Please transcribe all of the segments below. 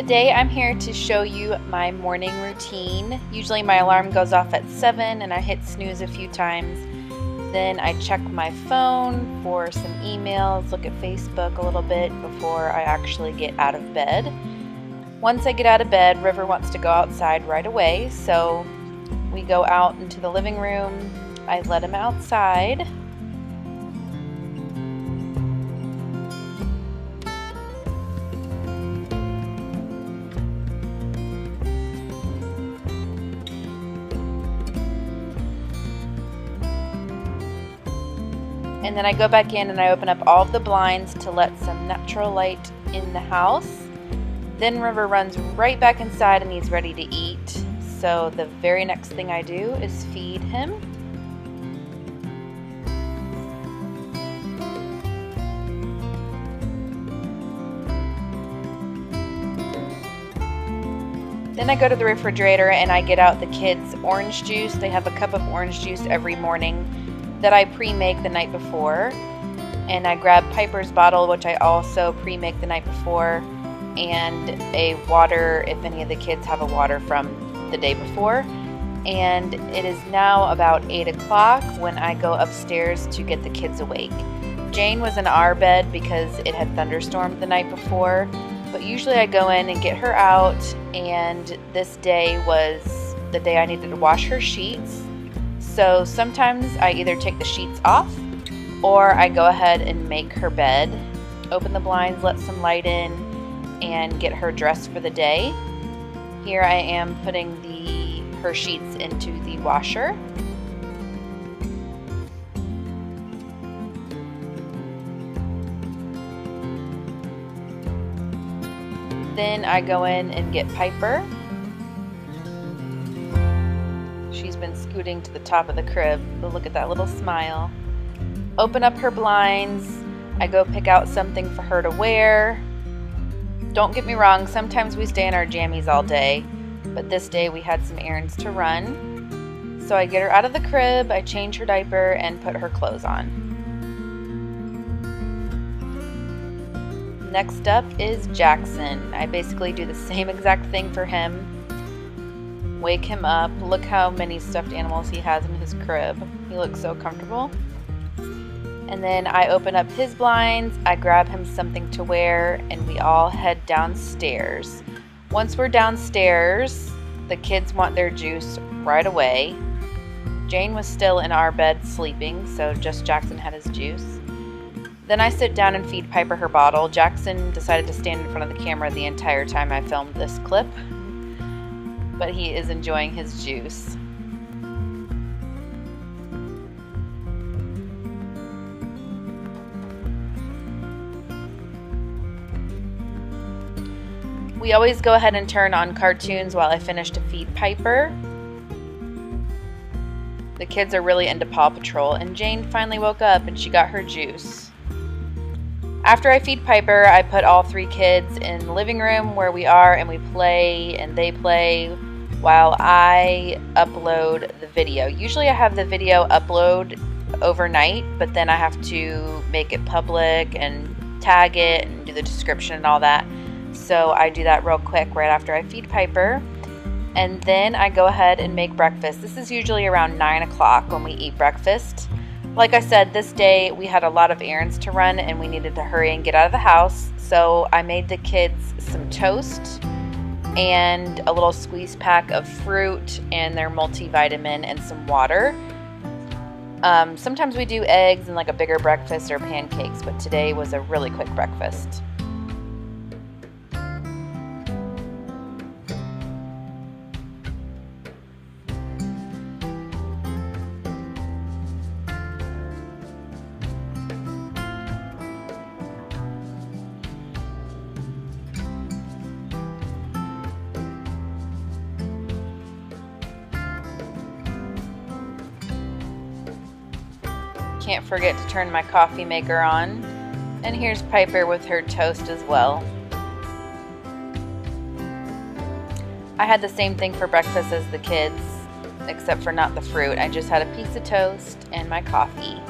Today I'm here to show you my morning routine. Usually my alarm goes off at 7 and I hit snooze a few times. Then I check my phone for some emails, look at Facebook a little bit before I actually get out of bed. Once I get out of bed, River wants to go outside right away, so we go out into the living room. I let him outside. And then I go back in and I open up all of the blinds to let some natural light in the house. Then River runs right back inside and he's ready to eat. So the very next thing I do is feed him. Then I go to the refrigerator and I get out the kids' orange juice. They have a cup of orange juice every morning that I pre-make the night before. And I grab Piper's bottle, which I also pre-make the night before, and a water if any of the kids have a water from the day before. And it is now about 8 o'clock when I go upstairs to get the kids awake. Jane was in our bed because it had thunderstormed the night before, but usually I go in and get her out, and this day was the day I needed to wash her sheets. So sometimes I either take the sheets off or I go ahead and make her bed, open the blinds, let some light in, and get her dressed for the day. Here I am putting her sheets into the washer. Then I go in and get Piper. She's been scooting to the top of the crib, but look at that little smile. Open up her blinds. I go pick out something for her to wear. Don't get me wrong, sometimes we stay in our jammies all day, but this day we had some errands to run. So I get her out of the crib, I change her diaper, and put her clothes on. Next up is Jackson. I basically do the same exact thing for him. Wake him up. Look how many stuffed animals he has in his crib. He looks so comfortable. And then I open up his blinds, I grab him something to wear, and we all head downstairs. Once we're downstairs, the kids want their juice right away. Jane was still in our bed sleeping, so just Jackson had his juice. Then I sit down and feed Piper her bottle. Jackson decided to stand in front of the camera the entire time I filmed this clip, but he is enjoying his juice. We always go ahead and turn on cartoons while I finish to feed Piper. The kids are really into Paw Patrol, and Jane finally woke up and she got her juice. After I feed Piper, I put all 3 kids in the living room where we are, and we play and they play while I upload the video. Usually I have the video upload overnight, but then I have to make it public and tag it and do the description and all that. So I do that real quick right after I feed Piper. And then I go ahead and make breakfast. This is usually around 9 o'clock when we eat breakfast. Like I said, this day we had a lot of errands to run and we needed to hurry and get out of the house. So I made the kids some toast and a little squeeze pack of fruit and their multivitamin and some water. Sometimes we do eggs and like a bigger breakfast or pancakes, but today was a really quick breakfast. Can't forget to turn my coffee maker on. And here's Piper with her toast as well. I had the same thing for breakfast as the kids, except for not the fruit. I just had a piece of toast and my coffee.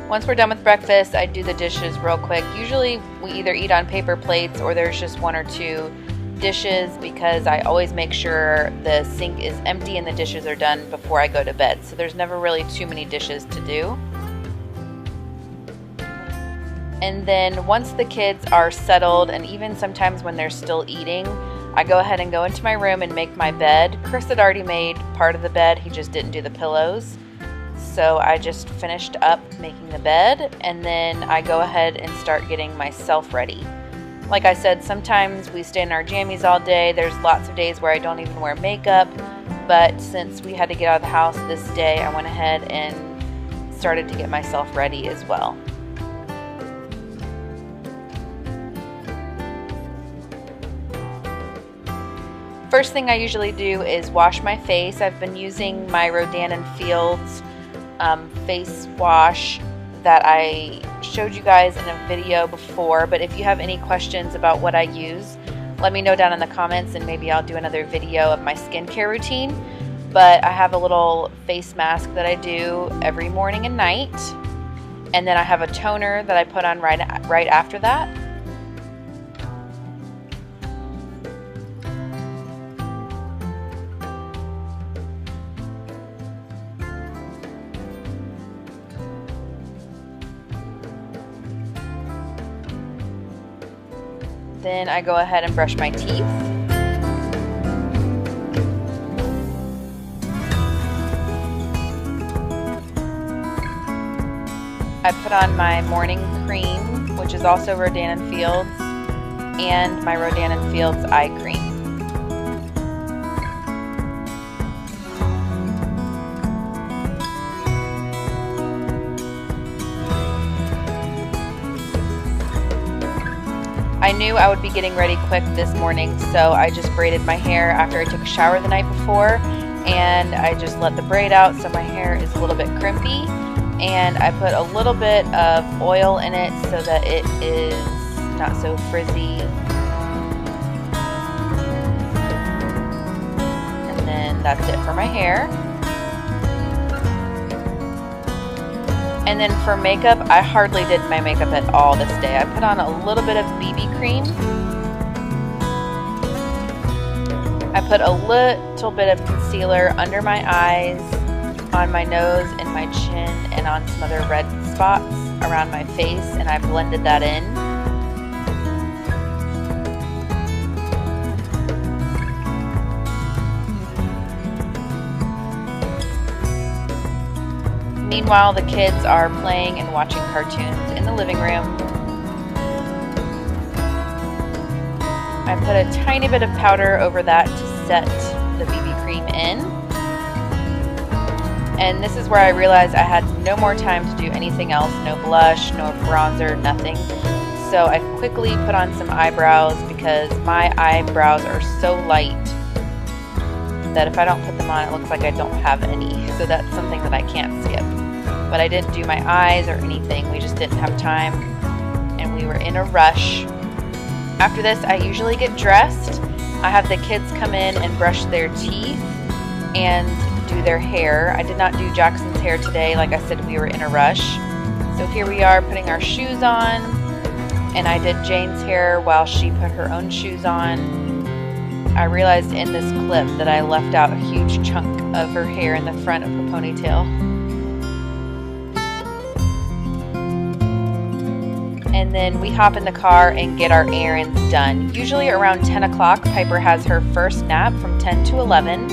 Once we're done with breakfast, I do the dishes real quick. Usually we either eat on paper plates or there's just 1 or 2 dishes because I always make sure the sink is empty and the dishes are done before I go to bed. So there's never really too many dishes to do. And then once the kids are settled, and even sometimes when they're still eating, I go ahead and go into my room and make my bed. Chris had already made part of the bed, he just didn't do the pillows. So I just finished up making the bed, and then I go ahead and start getting myself ready. Like I said, sometimes we stay in our jammies all day. There's lots of days where I don't even wear makeup, but since we had to get out of the house this day, I went ahead and started to get myself ready as well. First thing I usually do is wash my face. I've been using my Rodan & Fields face wash that I showed you guys in a video before, but if you have any questions about what I use, let me know down in the comments and maybe I'll do another video of my skincare routine. But I have a little face mask that I do every morning and night, and then I have a toner that I put on right after that. Then I go ahead and brush my teeth. I put on my morning cream, which is also Rodan & Fields, and my Rodan & Fields eye cream. I knew I would be getting ready quick this morning, so I just braided my hair after I took a shower the night before, and I just let the braid out so my hair is a little bit crimpy, and I put a little bit of oil in it so that it is not so frizzy. And then that's it for my hair. And then for makeup, I hardly did my makeup at all this day. I put on a little bit of BB cream. I put a little bit of concealer under my eyes, on my nose and my chin, and on some other red spots around my face, and I blended that in. Meanwhile, the kids are playing and watching cartoons in the living room. I put a tiny bit of powder over that to set the BB cream in. And this is where I realized I had no more time to do anything else, no blush, no bronzer, nothing. So I quickly put on some eyebrows because my eyebrows are so light that if I don't put them on, it looks like I don't have any. So that's something that I can't skip. But I didn't do my eyes or anything. We just didn't have time, and we were in a rush. After this, I usually get dressed. I have the kids come in and brush their teeth and do their hair. I did not do Jackson's hair today. Like I said, we were in a rush. So here we are putting our shoes on, and I did Jane's hair while she put her own shoes on. I realized in this clip that I left out a huge chunk of her hair in the front of her ponytail. And then we hop in the car and get our errands done. Usually around 10 o'clock, Piper has her first nap from 10 to 11,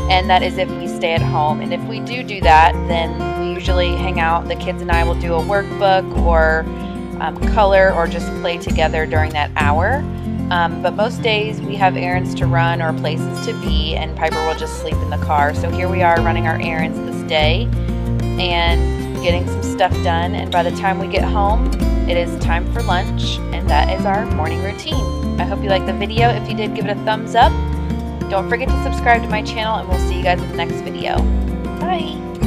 and that is if we stay at home. And if we do that, then we usually hang out. The kids and I will do a workbook or color or just play together during that hour. But most days we have errands to run or places to be, and Piper will just sleep in the car. So here we are running our errands this day and getting some stuff done. And by the time we get home, it is time for lunch, and that is our morning routine. I hope you liked the video. If you did, give it a thumbs up. Don't forget to subscribe to my channel, and we'll see you guys in the next video. Bye!